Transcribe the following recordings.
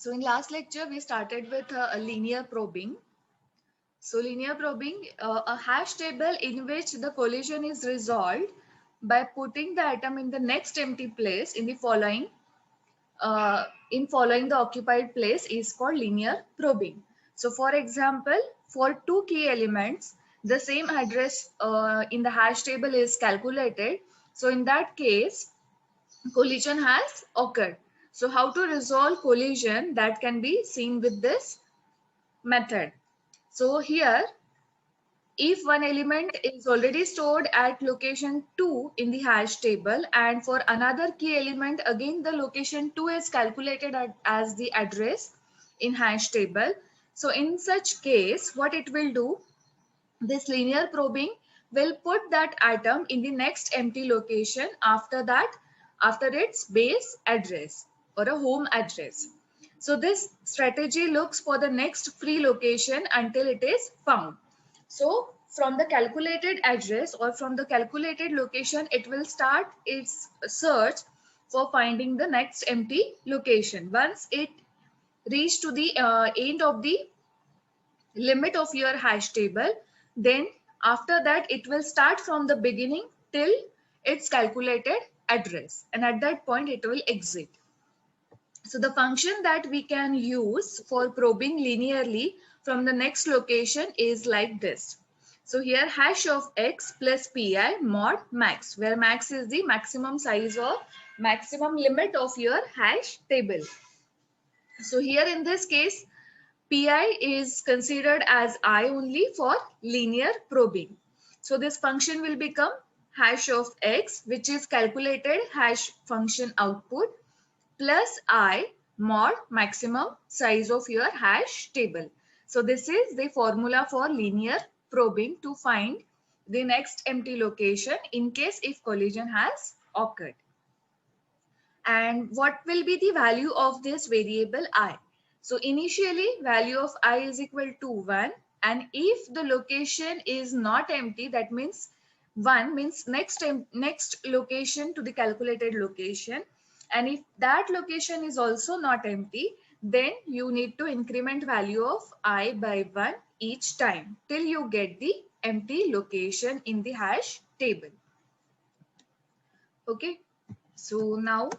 So in last lecture, we started with a linear probing. So linear probing, a hash table in which the collision is resolved by putting the atom in the next empty place in following the occupied place is called linear probing. So for example, for two key elements, the same address in the hash table is calculated. So in that case, collision has occurred. So how to resolve collision, that can be seen with this method. So here, if one element is already stored at location 2 in the hash table, and for another key element again the location 2 is calculated as the address in hash table. So in such case, what it will do, this linear probing will put that atom in the next empty location after its base address or a home address. So this strategy looks for the next free location until it is found. So from the calculated address or from the calculated location, it will start its search for finding the next empty location. Once it reach to the end of the limit of your hash table, then after that it will start from the beginning till its calculated address, and at that point it will exit. So the function that we can use for probing linearly from the next location is like this. So here hash of x plus pi mod max, where max is the maximum size or maximum limit of your hash table. So here in this case, pi is considered as I only for linear probing. So this function will become hash of x, which is calculated hash function output, plus I mod maximum size of your hash table. So this is the formula for linear probing to find the next empty location in case if collision has occurred. And what will be the value of this variable I? So initially value of I is equal to 1, and if the location is not empty, that means 1 means next location to the calculated location, and if that location is also not empty, then you need to increment value of I by 1 each time till you get the empty location in the hash table. Okay, so now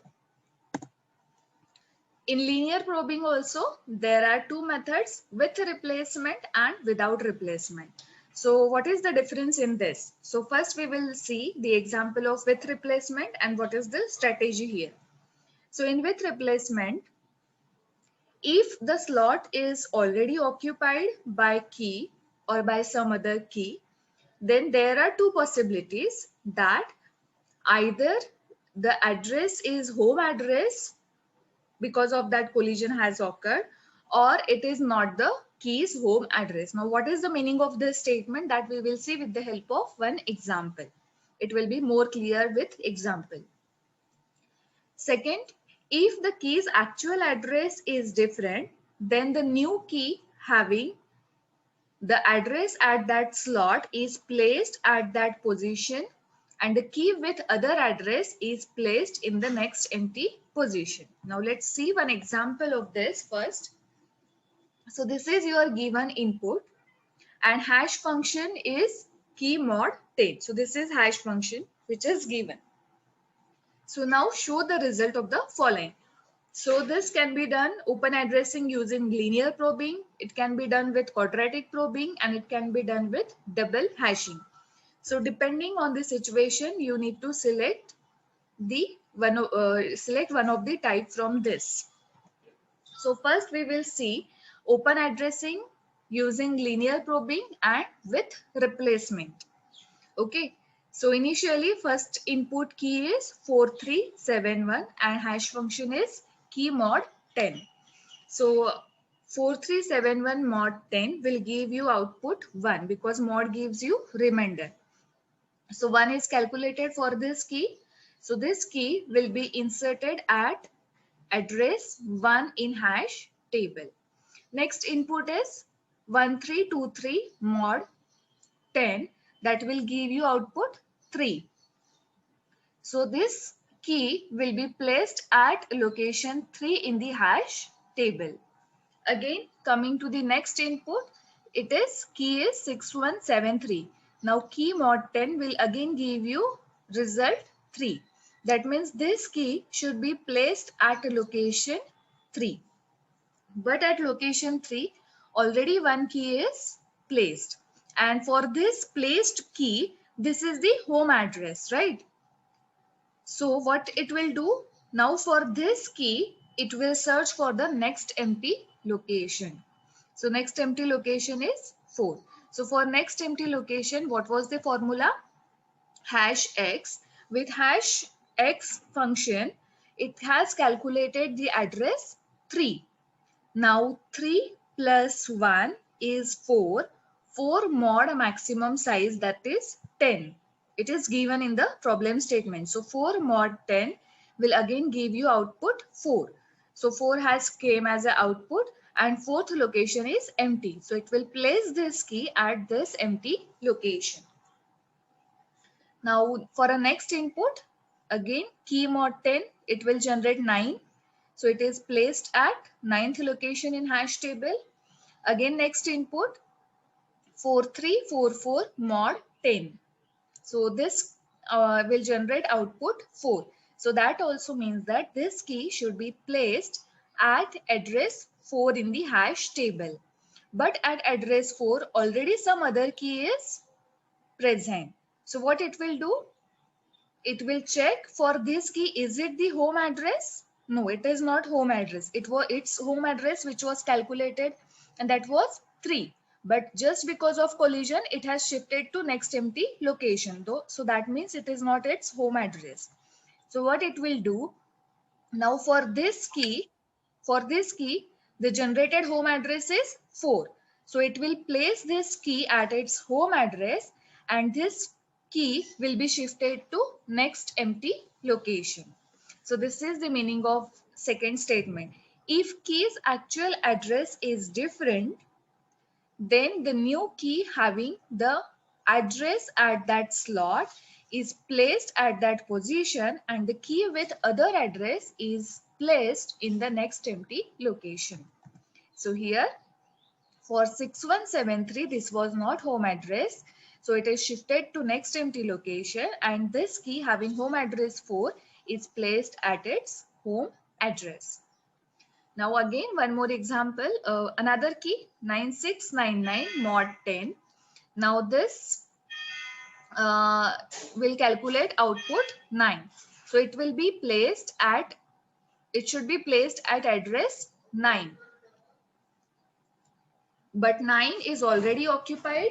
in linear probing also, there are two methods, with replacement and without replacement. So what is the difference in this? So first we will see the example of with replacement and what is the strategy here. So in with replacement, if the slot is already occupied by key or by some other key, then there are two possibilities, that either the address is home address because of that collision has occurred, or it is not the key's home address. Now what is the meaning of this statement, that we will see with the help of one example. It will be more clear with example. Second, if the key's actual address is different, then the new key having the address at that slot is placed at that position, and the key with other address is placed in the next empty position. Now let's see one example of this first. So this is your given input, and hash function is key mod 10. So this is hash function which is given. So now show the result of the following. So this can be done open addressing using linear probing, it can be done with quadratic probing, and it can be done with double hashing. So depending on the situation, you need to select one of the type from this. So first we will see open addressing using linear probing and with replacement. Okay. So initially first input key is 4371 and hash function is key mod 10. So 4371 mod 10 will give you output 1 because mod gives you remainder. So 1 is calculated for this key. So this key will be inserted at address 1 in hash table. Next input is 1323 mod 10, that will give you output 3. So this key will be placed at location 3 in the hash table. Again, coming to the next input, it is key is 6173. Now key mod 10 will again give you result 3. That means this key should be placed at location 3. But at location 3, already one key is placed. And for this placed key, this is the home address, right? So what it will do? Now for this key, it will search for the next empty location. So next empty location is 4. So for next empty location, what was the formula? Hash x. With hash x function, it has calculated the address 3. Now 3 plus 1 is 4. 4 mod maximum size, that is 10. It is given in the problem statement. So 4 mod 10 will again give you output 4. So 4 has came as an output and fourth location is empty. So it will place this key at this empty location. Now for a next input, again key mod 10, it will generate 9. So it is placed at 9th location in hash table. Again next input 4344 mod 10. So this will generate output 4. So that also means that this key should be placed at address 4 in the hash table. But at address 4 already some other key is present. So what it will do? It will check for this key, is it the home address? No, it is not home address. It was its home address which was calculated, and that was 3. But just because of collision, it has shifted to next empty location though. So that means it is not its home address. So what it will do now for this key, the generated home address is 4. So it will place this key at its home address and this key will be shifted to next empty location. So this is the meaning of second statement. If key's actual address is different, then the new key having the address at that slot is placed at that position and the key with other address is placed in the next empty location. So here for 6173, this was not home address. So it is shifted to next empty location and this key having home address 4 is placed at its home address. Now again one more example, another key 9699 mod 10. Now this will calculate output 9. So it will be placed at, it should be placed at address 9. But 9 is already occupied.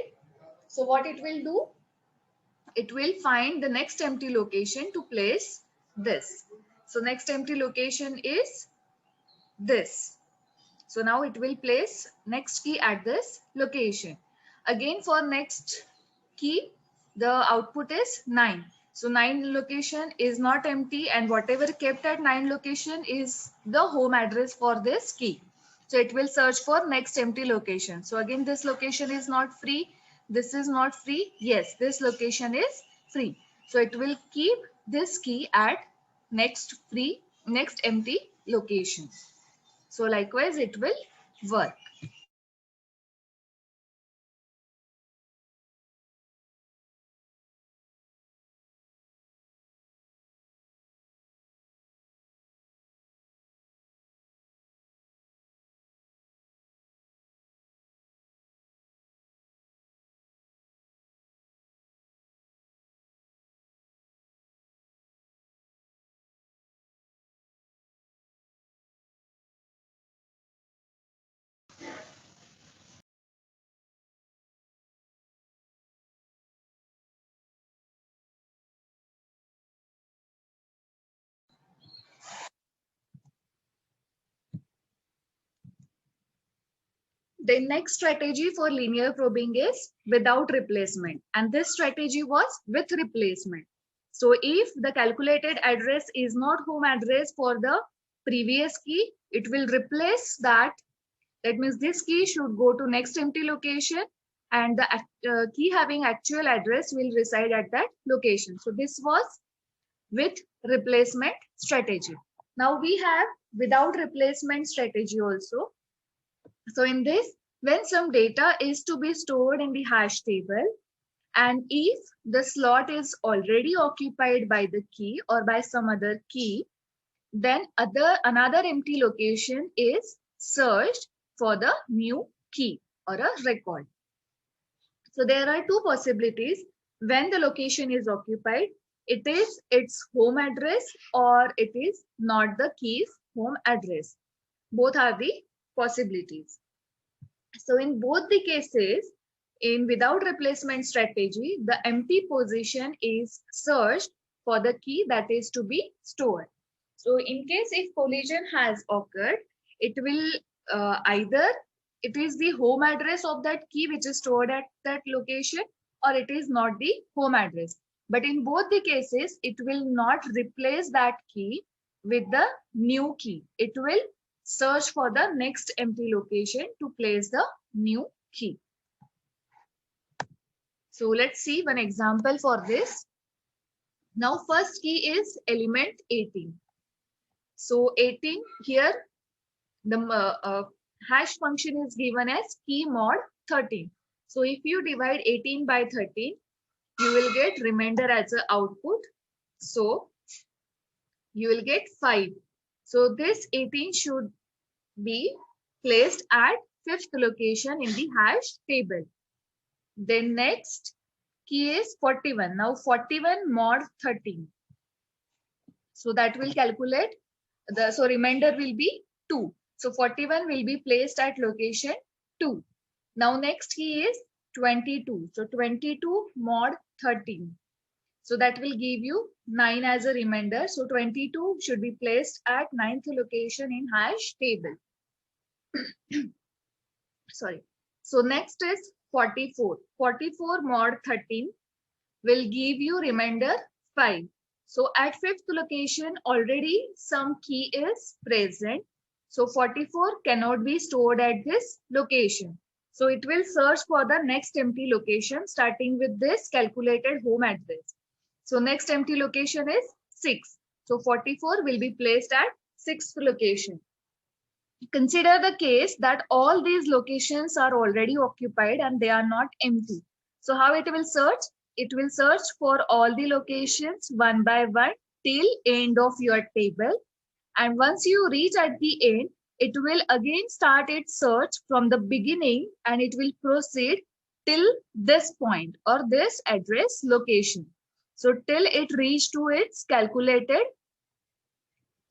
So what it will do? It will find the next empty location to place this. So next empty location is this. So now it will place next key at this location. Again for next key, the output is 9. So 9 location is not empty and whatever kept at 9 location is the home address for this key. So it will search for next empty location. So again this location is not free. This is not free. Yes, this location is free. So it will keep this key at next empty location. So likewise it will work. The next strategy for linear probing is without replacement, and this strategy was with replacement. So if the calculated address is not home address for the previous key, it will replace that. That means this key should go to next empty location and the key having actual address will reside at that location. So this was with replacement strategy. Now we have without replacement strategy also. So in this, when some data is to be stored in the hash table, and if the slot is already occupied by the key or by some other key, then another empty location is searched for the new key or a record. So there are two possibilities when the location is occupied. It is its home address or it is not the key's home address. Both are the possibilities. So in both the cases, in without replacement strategy, the empty position is searched for the key that is to be stored. So in case if collision has occurred, it will either it is the home address of that key which is stored at that location, or it is not the home address. But in both the cases, it will not replace that key with the new key. It will search for the next empty location to place the new key. So let's see one example for this. Now first key is element 18. So 18 here, the hash function is given as key mod 13. So if you divide 18 by 13, you will get remainder as an output. So you will get 5. So this 18 should be placed at 5th location in the hash table. Then next key is 41. Now 41 mod 13. So that will calculate so remainder will be 2. So 41 will be placed at location 2. Now next key is 22. So 22 mod 13. So that will give you 9 as a remainder. So 22 should be placed at 9th location in hash table. Sorry. So next is 44. 44 mod 13 will give you remainder 5. So at 5th location already some key is present. So 44 cannot be stored at this location. So it will search for the next empty location starting with this calculated home address. So next empty location is 6. So 44 will be placed at 6th location. Consider the case that all these locations are already occupied and they are not empty. So how it will search? It will search for all the locations one by one till end of your table. And once you reach at the end, it will again start its search from the beginning and it will proceed till this point or this address location. So till it reach to its calculated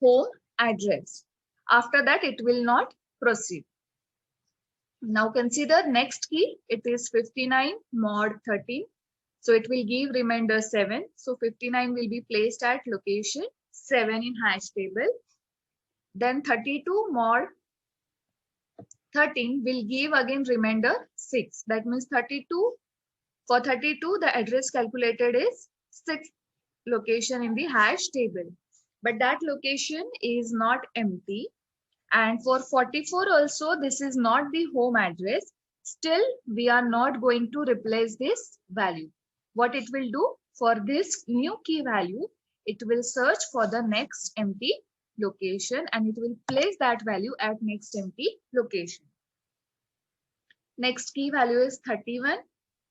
home address. After that, it will not proceed. Now consider next key. It is 59 mod 13. So it will give remainder 7. So 59 will be placed at location 7 in hash table. Then 32 mod 13 will give again remainder 6. That means 32. For 32, the address calculated is 6th location in the hash table. But that location is not empty. And for 44 also, this is not the home address. Still, we are not going to replace this value. What it will do for this new key value, it will search for the next empty location and it will place that value at next empty location. Next key value is 31.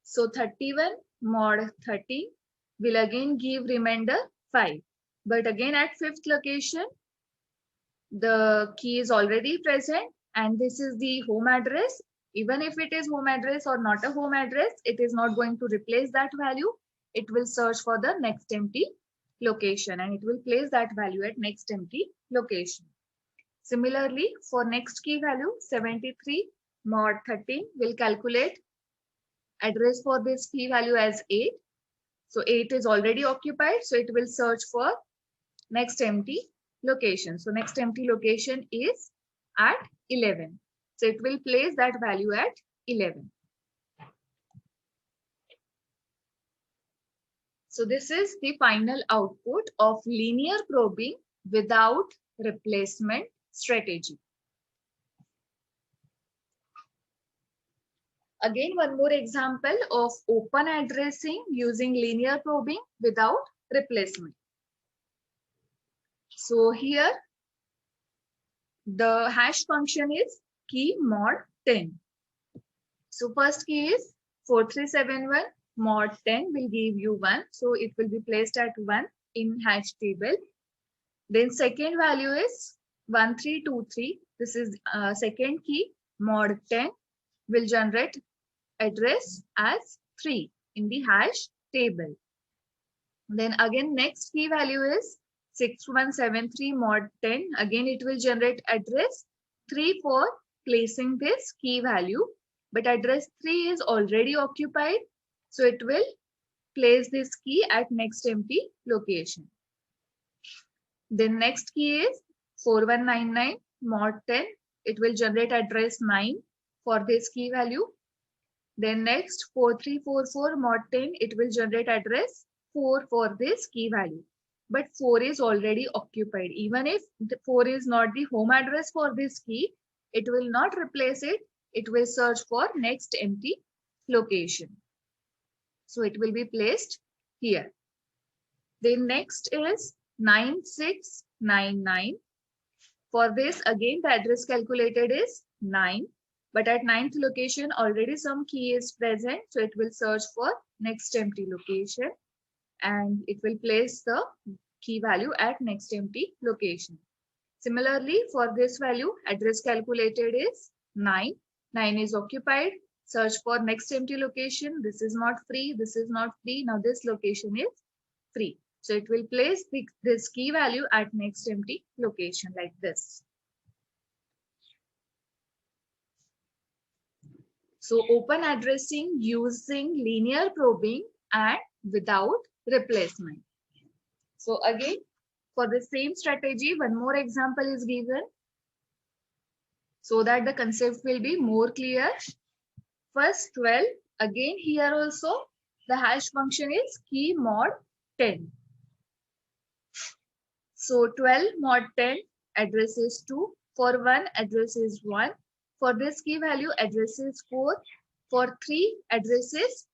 So 31 mod 13 will again give remainder 5. But again at 5th location, the key is already present and this is the home address. Even if it is home address or not a home address, it is not going to replace that value. It will search for the next empty location and it will place that value at next empty location. Similarly, for next key value 73 mod 13 will calculate address for this key value as 8. So 8 is already occupied. So it will search for next empty location. So next empty location is at 11. So it will place that value at 11. So this is the final output of linear probing without replacement strategy. Again, one more example of open addressing using linear probing without replacement. So here the hash function is key mod 10. So first key is 4371 mod 10 will give you 1. So it will be placed at 1 in hash table. Then second value is 1323. This is second key mod 10 will generate address as 3 in the hash table. Then again next key value is 6173 mod 10. Again it will generate address 3 for placing this key value. But address 3 is already occupied. So it will place this key at next empty location. Then next key is 4199 mod 10. It will generate address 9 for this key value. Then next 4344 mod 10. It will generate address 4 for this key value. But 4 is already occupied. Even if 4 is not the home address for this key, it will not replace it. It will search for next empty location. So it will be placed here. Then next is 9699. For this, again, the address calculated is 9. But at 9th location, already some key is present. So it will search for next empty location. And it will place the key value at next empty location. Similarly, for this value, address calculated is 9. 9 is occupied. Search for next empty location. This is not free. This is not free. Now this location is free. So it will place this key value at next empty location like this. So open addressing using linear probing and without replacement. So again, for the same strategy, one more example is given so that the concept will be more clear. First 12, again here also the hash function is key mod 10. So 12 mod 10 address is 2. For 1 address is 1. For this key value address is 4. For 3 address is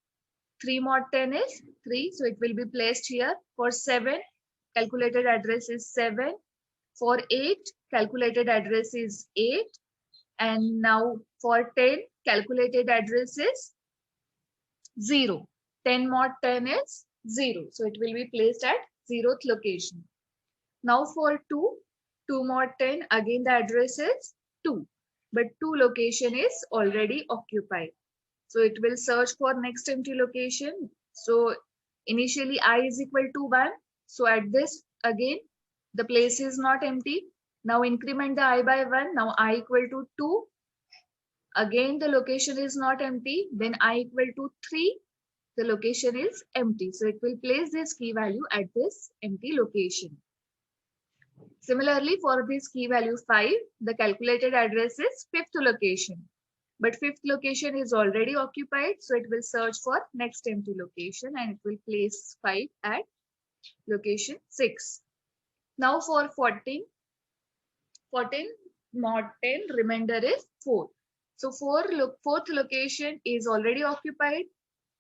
3 mod 10 is 3. So it will be placed here. For 7 calculated address is 7. For 8 calculated address is 8. And now for 10 calculated address is 0. 10 mod 10 is 0. So it will be placed at 0th location. Now for 2 mod 10, again the address is 2. But 2 location is already occupied. So it will search for next empty location. So initially I is equal to 1. So at this again, the place is not empty. Now increment the I by 1. Now I equal to 2. Again, the location is not empty. Then I equal to 3. The location is empty. So it will place this key value at this empty location. Similarly, for this key value 5, the calculated address is 5th location. But 5th location is already occupied. So it will search for next empty location and it will place 5 at location 6. Now for 14 mod 10 remainder is 4. So 4th location is already occupied.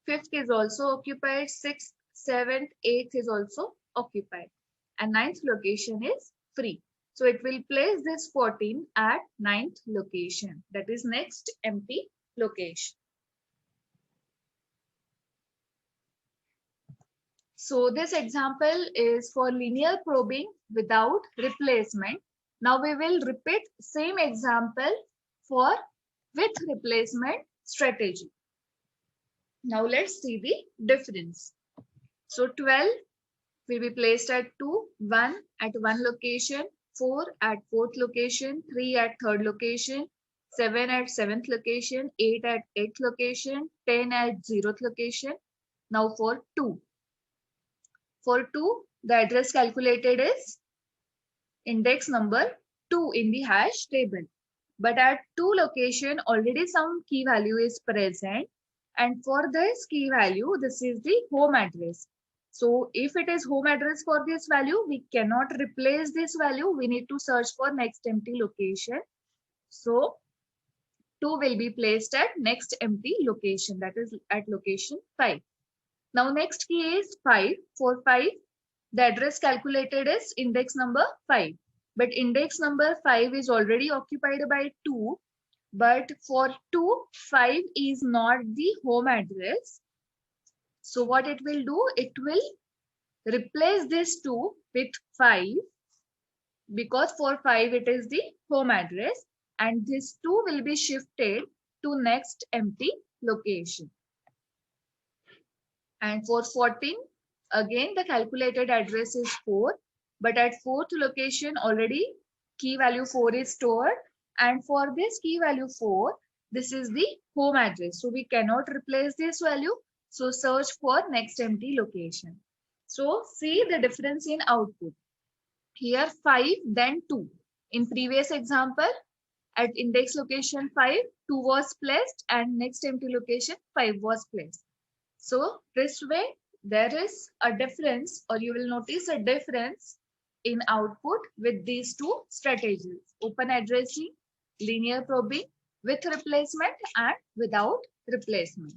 5th is also occupied. 6th, 7th, 8th is also occupied. And 9th location is free. So it will place this 14 at 9th location. That is next empty location. So this example is for linear probing without replacement. Now we will repeat same example for with replacement strategy. Now let's see the difference. So 12 will be placed at 2, 1 at 1 location, 4 at 4th location, 3 at 3rd location, 7 at 7th location, 8 at 8th location, 10 at 0th location. Now for 2. For 2, the address calculated is index number 2 in the hash table. But at 2 location, already some key value is present. And for this key value, this is the home address. So if it is home address for this value, we cannot replace this value. We need to search for next empty location. So 2 will be placed at next empty location, that is at location 5. Now next key is 5. For 5, the address calculated is index number 5. but index number 5 is already occupied by 2. But for 2, 5 is not the home address. So what it will do, it will replace this 2 with 5, because for 5 it is the home address, and this 2 will be shifted to next empty location. And for 14, again the calculated address is 4, but at 4th location already key value 4 is stored, and for this key value 4, this is the home address, so we cannot replace this value. So search for next empty location. So see the difference in output. Here 5, then 2. In previous example, at index location 5, 2 was placed, and next empty location 5 was placed. So this way there is a difference, or you will notice a difference in output with these two strategies: open addressing, linear probing with replacement and without replacement.